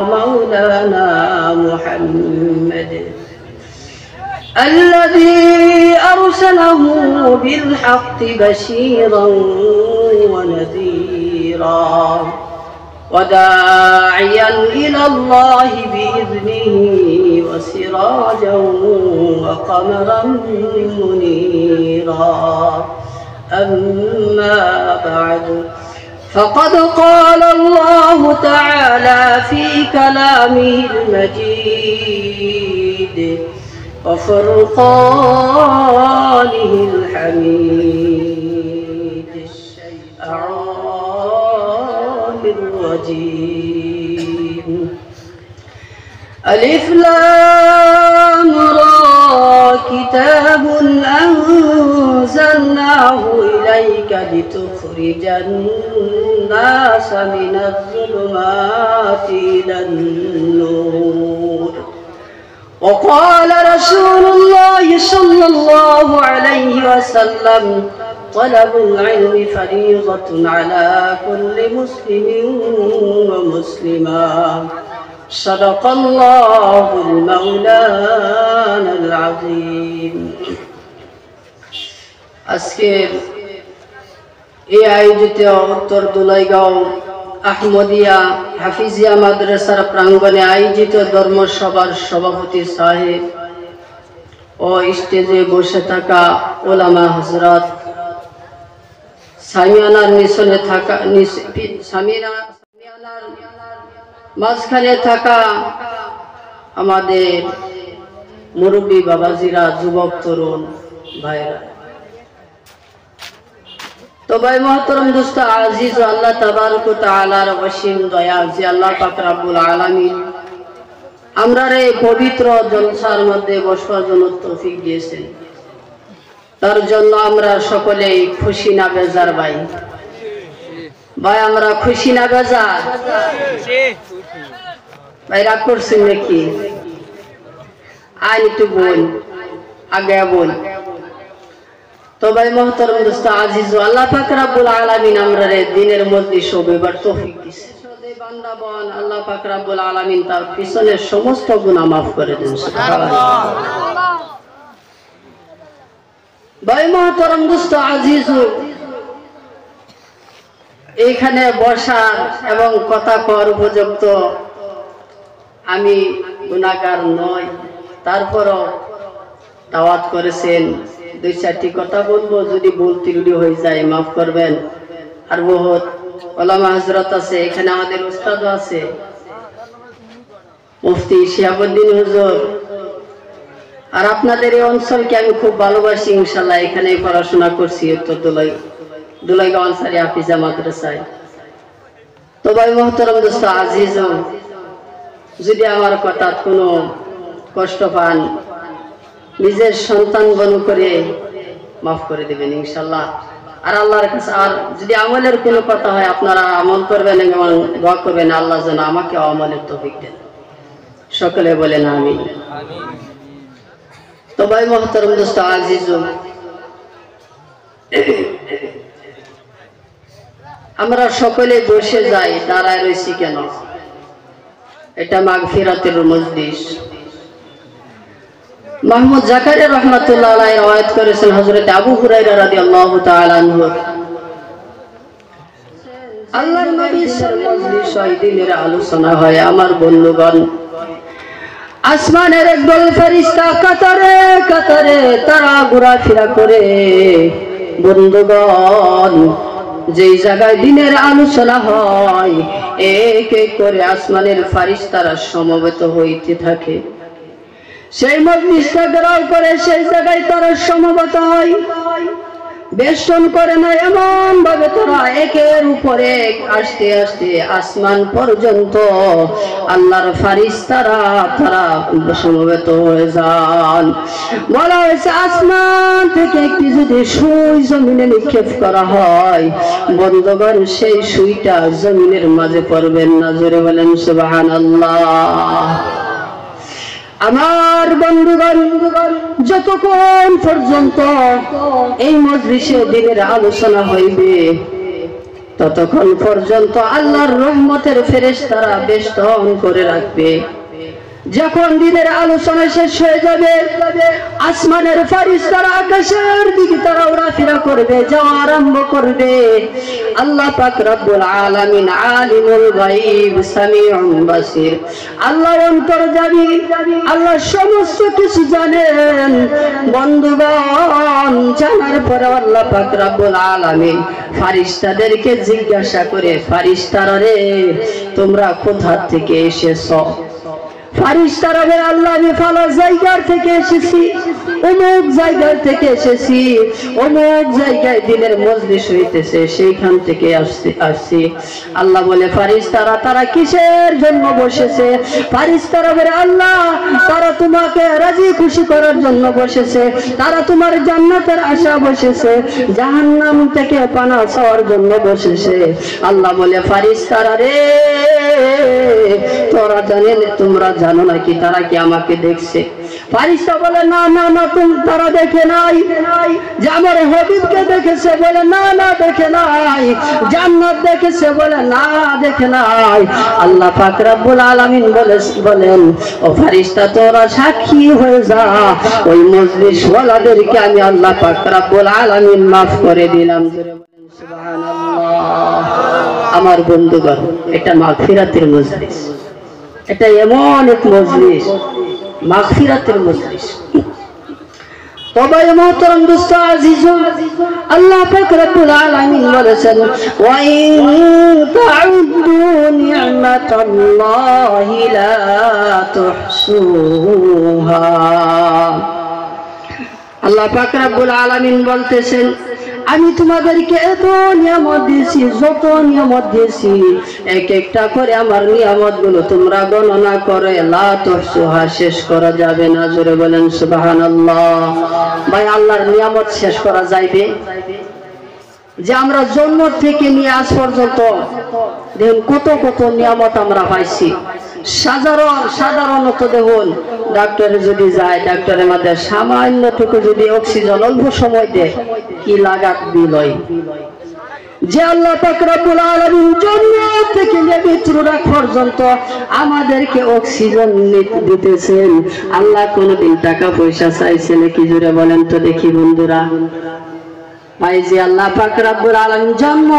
مولانا محمد الذي أرسله بالحق بشيرا ونذيرا وداعيا إلى الله بإذنه وسراجا وقمرا منيرا أما بعد فقد قال الله تعالى في كلامه المجيد وفرقانه الحميد أعوذ الرجيم ألف لام را كتاب أنزلناه إليك لتخرج الناس من الظلمات إلى النور وقال رسول الله صلى الله عليه وسلم طلب العلم فريضة على كل مسلم ومسلمة صدق الله المولانا العظيم আজকের এই আয়োজিত উত্তর দুলাইগাঁও আহমদিয়া হাফিজিয়া মাদ্রাসার প্রাঙ্গণে আয়োজিত ধর্মসভার সভাপতি সাহেব ও স্টেজে বসে থাকা ওলামা হযরত সামিয়ানার নিচনে থাকা সামিয়ানার মাঝখানে থাকা আমাদের মুরব্বী বাবাজিরা, যুবক তরুণ ভাইরা, তো ভাই মহতরম দোস্ত আজিজ, আল্লাহ তাবারক ওয়া তাআলার অসীম দয়া যে আল্লাহ পাক রব্বুল আলামিন আমরারে পবিত্র জলসার মধ্যে বসবার জন্য তৌফিক দিয়েছেন, তার জন্য আমরা সকলেই খুশি না বেজার। ভাই ভাই আমরা খুশি না বেজার? ভাই রাগ করছেন নাকি? আইন একটু বল, আগে বল। তো ভাই মহতরম দোস্ত আজিজ, আল্লাহ পাক রব্বুল আলামিন আমরারে দিনের মজলিস হবার তৌফিক দিয়েছে। বান্দাবান আল্লাহ পাক রব্বুল আলামিন তার পিছনের সমস্ত গুনাহ মাফ করে দেন। সুবহানাল্লাহ। ভাই মহতরম দোস্ত আজিজ, এইখানে বসার এবং কথা কর উপযুক্ত আমি গুনাহগার নই, তারপরও দাওয়াত করেছেন, দুই চারটি কথা বলবো, যদি ভুল ত্রুটি হয়ে যায় মাফ করবেন। আর বহুত ওলামা হযরত আছে, এখানে আমাদের উস্তাদ আছে মুফতি শিহাবুদ্দিন হুজুর, আর আপনাদের এই অঞ্চলকে আমি খুব ভালোবাসি, ইনশাআল্লাহ এখানে পড়াশোনা করছি উত্তর দুলাইগাঁও আনসারী হাফিজা মাদ্রাসায়। তো ভাই মহতরম দোস্ত আজিজ, যদি আমার কথা কোনো কষ্ট পান, নিজের সন্তান মনে করে মাফ করে দেবেন ইনশাআল্লাহ। আর আল্লাহর কাছে আর যদি আমলের কোনো কথা হয়, আপনারা আমল করবেন এবং দোয়া করবেন আল্লাহ যেন আমাকে আমলের তৌফিক দেন। সকলে বলেন আমিন। তো ভাই মহতরম দোস্ত আজিজ, আমরা সকলে বসে যাই, দাঁড়ায় রয়েছি কেন? এটা মাগফিরাতের মজলিস। মাহমুদ জাকারিয়া রাহমাতুল্লাহ আলাইহি রওয়ায়াত করেছেন হযরত আবু হুরায়রা রাদিয়াল্লাহু তাআলা আনহু, আল্লাহর নবীর মজলিস হয়, দিনের আলোচনা হয়। আমার বন্ধুগণ, আসমানের একদল ফেরেশতা কাতারে কাতারে তারা ঘোরাফেরা করে। বন্ধুগণ, যেই জায়গায় দিনের আলোচনা হয়, এক এক করে আসমানের ফেরেশতারা সমবেত হইতে থাকে। সেই মজলিসটা গ্রহণ করে সেই জায়গায় তারা সমবেত হয়, বেষ্টন করে না, এমন ভাবে তারা একের উপরে আস্তে আস্তে আসমান পর্যন্ত আল্লাহর ফেরেশতারা তারা সমবেত হয়ে যান। বলা হয়েছে আসমান থেকে একটি যদি সুই জমিনে নিক্ষেপ করা হয়, বন্ধুগণ সেই সুইটা জমিনের মাঝে পড়বেন না। জোরে বলেন সুবহানাল্লাহ। আমার বন্ধুগণ, যতক্ষণ পর্যন্ত এই মজলিসে দিনের আলোচনা হইবে, ততক্ষণ পর্যন্ত আল্লাহর রহমতের ফেরেশতারা বেষ্টন করে রাখবে। যখন দিনের আলোচনা শেষ হয়ে যাবে, আসমানের ফারিস্তারা আকাশের দিকে তারা উড়াফেরা করবে, যাওয়া আরম্ভ করবে। আল্লাহ পাক রব্বুল আলামিন আলিমুল গায়ব সামিউন বাসির, আল্লাহ অন্তর্যামী, আল্লাহ সমস্ত কিছু জানেন। বন্ধুগণ, জানার পরে আল্লাহ পাক রব্বুল আলামিন ফারিস্তাদেরকে জিজ্ঞাসা করে, ফারিস্তারা রে, তোমরা কোথা থেকে এসেছো? ফারিস্তারা বলে, আল্লাহ আমি ফালা জায়গার থেকে এসেছি, অমুক জায়গার থেকে এসেছি, অমুক জায়গায় দিনের মজলিস হইতেছে, সেইখান থেকে আসছি। আল্লাহ বলে, ফারিস্তারা তারা কিসের জন্য বসেছে? ফারিস্তারা বলে, আল্লাহ তারা তোমাকে রাজি খুশি করার জন্য বসেছে, তারা তোমার জান্নাতের আশা বসেছে, জাহান্নাম থেকে পানা চাওয়ার জন্য বসেছে। আল্লাহ বলে, ফারিস্তারা রে, তোমরা জানো নাকি তারা কি আমাকে দেখছে? ফারিস্তা বলে, না না না, তারা দেখে নাই। যে আমার হাবিবকে দেখেছে? বলে, না না দেখে নাই। জান্নাত দেখেছে? বলে, না দেখে নাই। আল্লাহ পাক রব্বুল আলামিন বলেন, ও ফারিস্তা তোরা সাক্ষী হয়ে যা, ওই মজলিস ওয়ালাদেরকে আমি আল্লাহ পাক রব্বুল আলামিন মাফ করে দিলাম। সুবহানাল্লাহ। আমার বন্ধুগণ, এটা মাগফিরাতের মজলিস, এটা এমন এক মজলিস, মাগফিরাতের মজলিস। তবে মুহতারাম দোস্ত আজিজ, আল্লাহ পাক রব্বুল আলামিন বলেছেন, ওয়া ইন তাউদ্দু নি'মাতাল্লাহি লা তুহসুহা। আল্লাহ পাক রব্বুল আলামিন বলতেছেন, আমি তোমাদেরকে এত নিয়ামত দিয়েছি, যত নিয়ামত দিয়েছি, এক একটা করে আমার নিয়ামত গুলো তোমরা গণনা করে লা তুহসুহা, শেষ করা যাবে না। জোরে বলেন সুবহানাল্লাহ। ভাই, আল্লাহর নিয়ামত শেষ করা যাইবে? যে আমরা জন্ম থেকে নিয়ে আজ পর্যন্ত দেখুন কত কত নিয়ামত আমরা পাইছি। সাধারণত দেখুন, ডাক্তারে যদি যায়, ডাক্তারের মধ্যে সামান্যটুকু যদি অক্সিজেন অল্প সময় দেয়, কি লাগাত বিল হয়। যে আল্লাহ পাক রব্বুল আলামিন জন্ম থেকে মৃত্যু রাখ পর্যন্ত আমাদেরকে অক্সিজেন দিতেছেন, আল্লাহ কোনদিন টাকা পয়সা চাইছে নাকি? জোরে বলেন তো দেখি বন্ধুরা। ভাই, যে আল্লাহ পাক রব্বুল আলামিন জন্ম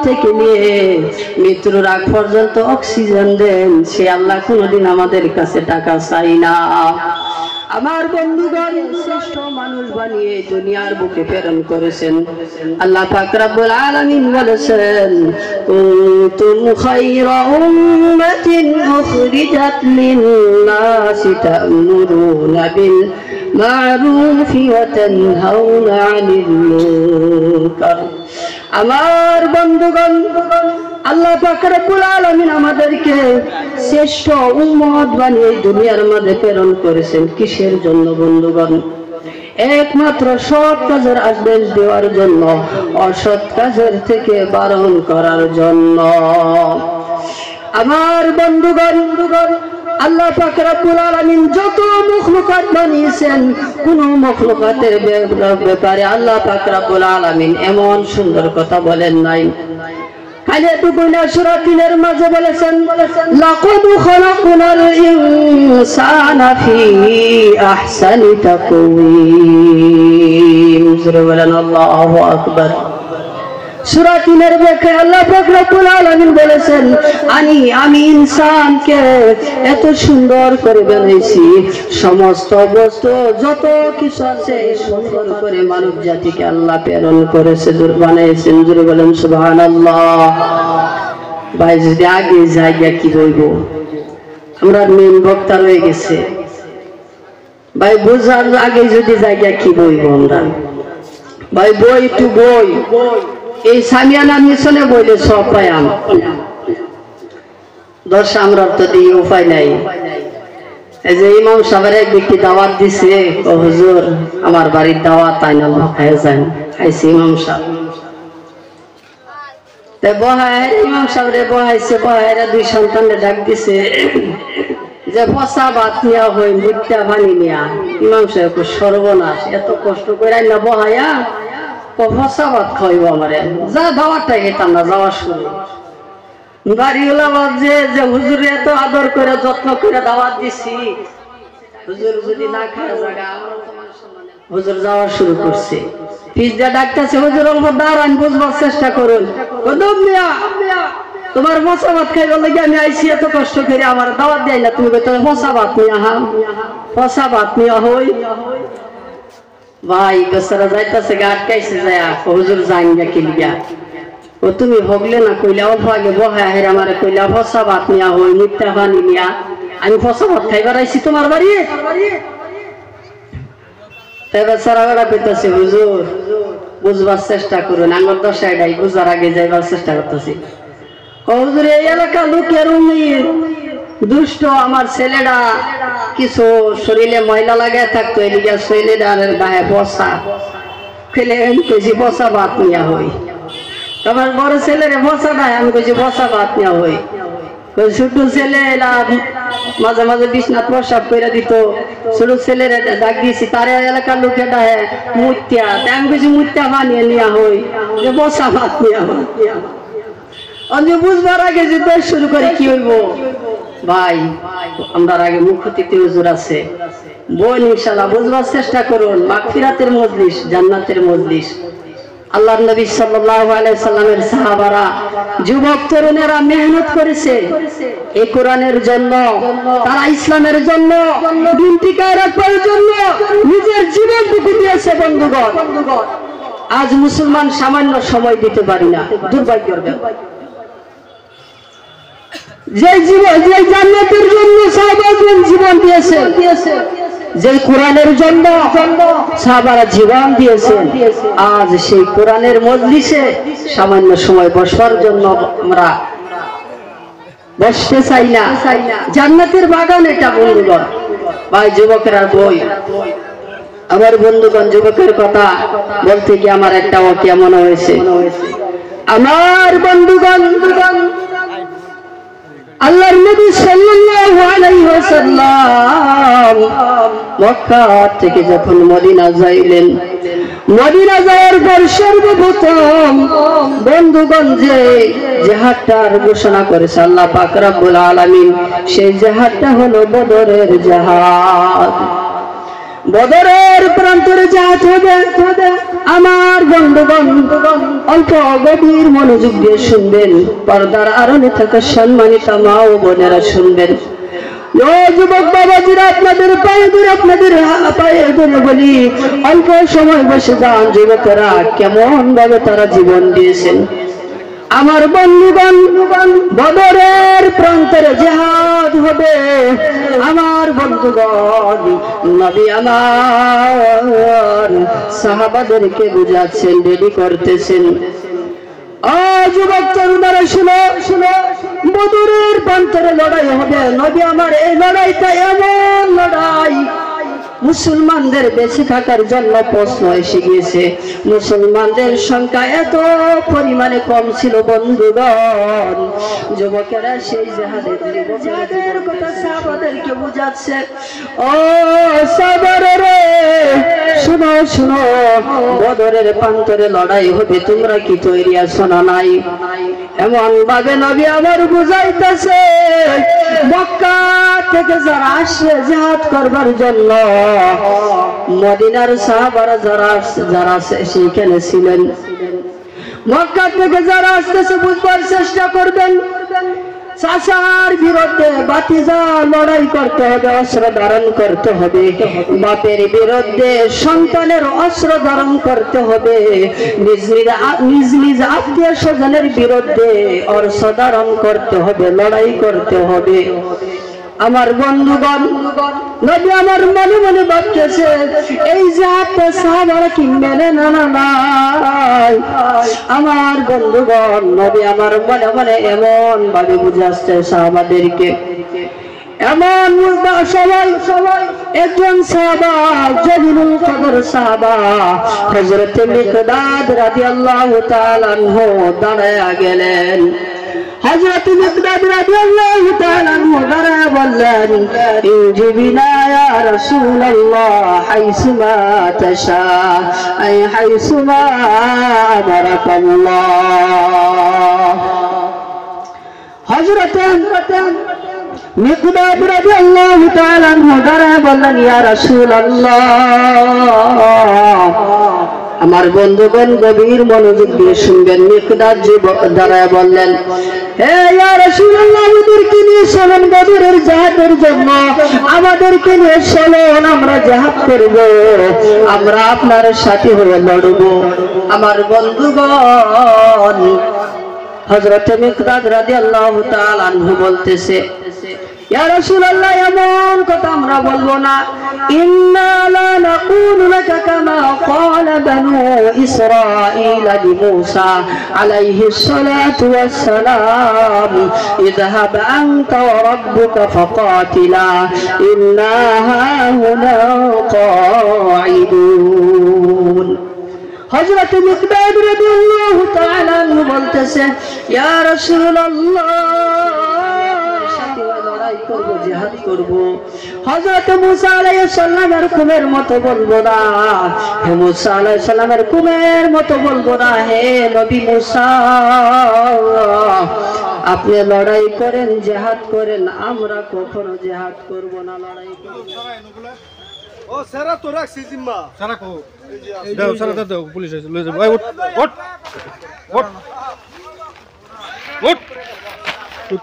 থেকে নিয়ে মৃত্যুর আগ পর্যন্ত অক্সিজেন দেন, সে আল্লাহ কোনদিন আমাদের কাছে টাকা চাই না। আমার বন্ধুগণ, শ্রেষ্ঠ মানুষ বানিয়ে দুনিয়ার বুকে প্রেরণ করেছেন। আল্লাহ পাক রব্বুল আলামিন বলেছেন, কুনতুম খায়রা উম্মাতিন উখরিজাত লিন-নাসি তা'মুরুনা বিল মা'রুফি ওয়া তানহাউনা আনিল মুনকার। আমার বন্ধুগণ, আল্লাহ পাক রব্বুল আলামিন আমাদেরকে শ্রেষ্ঠ উম্মত বানিয়ে দুনিয়ার মধ্যে প্রেরণ করেছেন। কিসের জন্য বন্ধুগণ? একমাত্র সৎ কাজের আদেশ দেওয়ার জন্য, অসৎ কাজের থেকে বারণ করার জন্য। আমার বন্ধুগণ, আল্লাহ পাক রব্বুল আলামিন যত মখলুকাত বানিয়েছেন, কোন মখলুকাতের ব্যাপারে আল্লাহ পাক রব্বুল আলামিন এমন সুন্দর কথা বলেন নাই। খালি এটুকু না, সূরা ৩ এর মাঝে বলেছেন, লাকাদ খালাকনাল ইনসানা ফি আহসানি তাকওয়িম। জোরে বলেন আল্লাহু আকবার। সূরা ৩ এর ব্যাখ্যায় আল্লাহ পাক রব্বুল আলামিন বলেছেন, আমি ইনসানকে এত সুন্দর করে বানিয়েছি, সমস্ত বস্তু যত কিছু আছে সুন্দর করে মানব জাতিকে আল্লাহ প্রেরণ করেছে, বানিয়েছেন। জোরে বলেন সুবহানাল্লাহ। ভাই, যদি আগে জায়গা কি বলবো, আমরা মেন বক্তা রয়ে গেছে। ভাই, বোঝার আগে যদি জায়গা কি বলবো আমরা? ভাই, বই টু বই, এই সামিয়ানা মিশনে বইলে সব পায়াম। দর্শ আমরা তো দিয়ে উপায় নাই। এই যে ইমাম সাহেবের এক ব্যক্তি দাওয়াত দিছে, ও হুজুর আমার বাড়ির দাওয়াত, তাই না খায় যান। খাইছে ইমাম সাহেব, ইমাম সাহেবরে বহাইছে, বহাইরা 2 সন্তানরে ডাক দিছে যে পচা ভাত নেওয়া হই, মুটটা পানি নেয়া। ইমাম সাহেব সর্বনাশ, এত কষ্ট করে না বহাইয়া ফসা ভাত খাইব আমারে, যা দাওয়াতটা খেতাম না যাওয়ার শুরু বাড়িওয়ালা বাজে যে হুজুরে এত আদর করে যত্ন করে দাওয়াত দিছি, হুজুর যদি না খায় জায়গা আমার হুজুর যাওয়া শুরু করছে। পিজ্জা ডাকতেছে, হুজুর অল্প দাঁড়ান, বুঝবার চেষ্টা করুন। তোমার মশা ভাত খাইবার লাগে আমি আইসি, এত কষ্ট করে আমার দাওয়াত দেয় না, তুমি মশা ভাত নিয়ে আহা, মশা ভাত নিয়ে হই। ভাই বেচারা যাইতেছে গা আটকাইছে, যায় হুজুর যাই না কিলিয়া। ও তুমি ভগলে না কইলা, অল্প আগে বহায় হের আমার কইলা ফসা ভাত নিয়া হই, মিথ্যা পানি নিয়া। আমি ফসা ভাত খাইবার আইসি তোমার বাড়ি। তাই বেচারা ওরা কইতাছে, হুজুর বুঝবার চেষ্টা করুন, আমার দশায় ডাই বুঝার আগে যাইবার চেষ্টা করতেছি। হুজুর এই এলাকা লোকের দুষ্ট, আমার ছেলেরা কিছু শরীরে ময়লা লাগায় থাকতো, এদিকে ছেলেটার গায়ে বসা খেলে কেজি বসা ভাত নিয়া হই। তোমার বড় ছেলের বসা নাই, আমি কেছি বসা ভাত নিয়া হই। ছোট ছেলে মাঝে মাঝে বিছনাথ প্রসাব করে দিত, ছোট ছেলের ডাক দিয়েছি, তার এলাকার লোকে ডাহে মুত্যা, আমি কেছি মুত্যা বানিয়ে নিয়া হই, যে বসা ভাত নিয়া হই। আমি বুঝবার আগে যে দেশ শুরু করে কি হইব। ভাই আমরা আগে মুখতিতে হুজুর আছে, বোন ইনশাআল্লাহ বুঝবার চেষ্টা করুন। মাগফিরাতের মজলিস, জান্নাতের মজলিস। আল্লাহর নবী সাল্লাল্লাহু আলাইহি সাল্লামের সাহাবারা, যুবক তরুণেরা মেহনত করেছে এই কোরআনের জন্য, তারা ইসলামের জন্য, দিন টিকায় রাখবার জন্য নিজের জীবনটুকু দিয়েছে। বন্ধুগণ, আজ মুসলমান সামান্য সময় দিতে পারি না, দুর্ভাগ্যের ব্যাপার। যে জীবন, যে জান্নাতের জন্য সাহাবাগণ জীবন দিয়েছে, যে কোরআনের জন্য সাহাবারা জীবন দিয়েছেন, আজ সেই কোরআনের মজলিসে সামান্য সময় বসার জন্য আমরা বসতে চাই না। জান্নাতের বাগান এটা বন্ধুগণ। ভাই যুবকেরা বই, আমার বন্ধুগণ যুবকের কথা বলতে গিয়ে আমার একটা ওকিয়া মনে হয়েছে। আমার বন্ধুগণ, আল্লাহর নবী সাল্লাল্লাহু আলাইহি ওয়াসাল্লাম মক্কা থেকে যখন মদিনা যাইলেন, মদিনা যাওয়ার পর সর্বপ্রথম বন্ধুগণ যে জিহাদটার ঘোষণা করেছে আল্লাহ পাক রব্বুল আলামিন, সেই জিহাদটা হলো বদরের জিহাদ। বদরের প্রান্তরে জিহাদ হবে। আমার বন্ধুগণ অল্প গভীর মনোযোগ দিয়ে শুনবেন, পর্দার আড়ালে থাকা সম্মানিত মা ও বোনেরা শুনবেন। যুবক বাবাজিরা, আপনাদের পায়ে ধরে, আপনাদের পায়ে ধরে বলি, অল্প সময় বসে যান। যুবকেরা কেমন ভাবে তারা জীবন দিয়েছেন। আমার বন্ধুগণ, বদরের প্রান্তরে জিহাদ হবে। আমার বন্ধুগণ, নবী আমার সাহাবাদেরকে বুঝাচ্ছেন, রেডি করতেছেন। যুবক তরুণরা শুনো, বদরের প্রান্তরে লড়াই হবে। নবী আমার এই লড়াইটা এমন লড়াই, মুসলমানদের বেঁচে থাকার জন্য প্রশ্ন এসে গিয়েছে। মুসলমানদের সংখ্যা এত পরিমাণে কম ছিল বন্ধুগণ। যুবকেরা সেই জিহাদের কথা সাহাবাদেরকে বুঝাচ্ছে। ও সাহাবারা, শুনো শুনো, বদরের প্রান্তরে লড়াই হবে, তোমরা কি তৈরি আছো না নাই? এমন ভাবে নবী আমার বুঝাইতেছে, মক্কা থেকে যারা আসে জিহাদ করবার জন্য, মদিনার সাহাবারা যারা সেখানে ছিলেন, মক্কা থেকে যারা আসতেছে বুঝবার চেষ্টা করবেন। চাচার বিরুদ্ধে বাতিজা লড়াই করতে হবে, অস্ত্র ধারণ করতে হবে। বাপের বিরুদ্ধে সন্তানের অস্ত্র ধারণ করতে হবে। নিজ নিজ আত্মীয় স্বজনের বিরুদ্ধে অস্ত্র ধারণ করতে হবে, লড়াই করতে হবে। আমার বন্ধুগণ, নবী আমার মনে মনে ভাবতেছে, এই জিহাদটা সাহাবারা কি মেনে না নাই? আমার বন্ধুগণ, নবী আমার মনে মনে এমন ভাবে বুঝাচ্ছে সাহাবাদেরকে। এমন সবাই একজন সাহাবা, জলিলুল কদর সাহাবা হযরত মিকদাদ রাদিয়াল্লাহু তাআলা আনহু দাঁড়ায়া গেলেন। হযরত মিকদাদ রাদিয়াল্লাহু তাআলা আনহু দাঁড়ায়া বললেন, ইনজিবিনা ইয়া রাসূলুল্লাহ হাইসুমা তাশা আই হাইসুমা আমারাকাল্লাহ। হযরত মিকদাদ রাদিয়াল্লাহু তাআলা আনহু দাঁড়ায় বললেন, ইয়া রাসূলুল্লাহ, আমার বন্ধুগণ গভীর মনোযোগ দিয়ে শুনবেন। মিকদাদ দাঁড়ায় বললেন, হে ইয়া রাসূলুল্লাহ, আমাদেরকে নিয়ে চলেন বদরের জিহাদের জন্য, আমাদেরকে নিয়ে চলেন, আমরা জিহাদ করব, আমরা আপনার সাথী হয়ে লড়ব। আমার বন্ধুগণ, হযরত মিকদাদ রাদিয়াল্লাহু তাআলা আনহু বলতেছে, ইয়া রাসূলুল্লাহ, এমন কথা আমরা বলবো না। ইন্না লা নাকুলু লাকা কামা ক্বালা বানু ইসরাঈল লিমূসা আলাইহিস সালাতু ওয়াস সালাম, ইযহাব আনতা ওয়া রাব্বুকা ফাকাতিলা ইন্না হাহুনা কাঈদুন। হযরত মিকদাদ রাদিয়াল্লাহু তাআলা আনহু বলতেছেন, ইয়া রাসূলুল্লাহ, করব, জিহাদ করব। হযরত মুসা আলাইহিস সালামের কুমের মতো বলবো না, হে মুসা আলাইহিস সালামের কুমের মতো বলবো না, হে নবী মুসা, আপনি লড়াই করেন, জিহাদ করেন, আমরা কখনো জিহাদ করব না, লড়াই করব। ও সারা তো রাখছি জিম্মা সারা কো দাও, সারা দাও, পুলিশ এসে লয়ে যাবে। ওই ওঠ ওঠ ওঠ ওঠ, তুই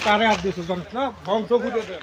কারে হাত দিছিস জানিস না? বংশ ফুটে দেন।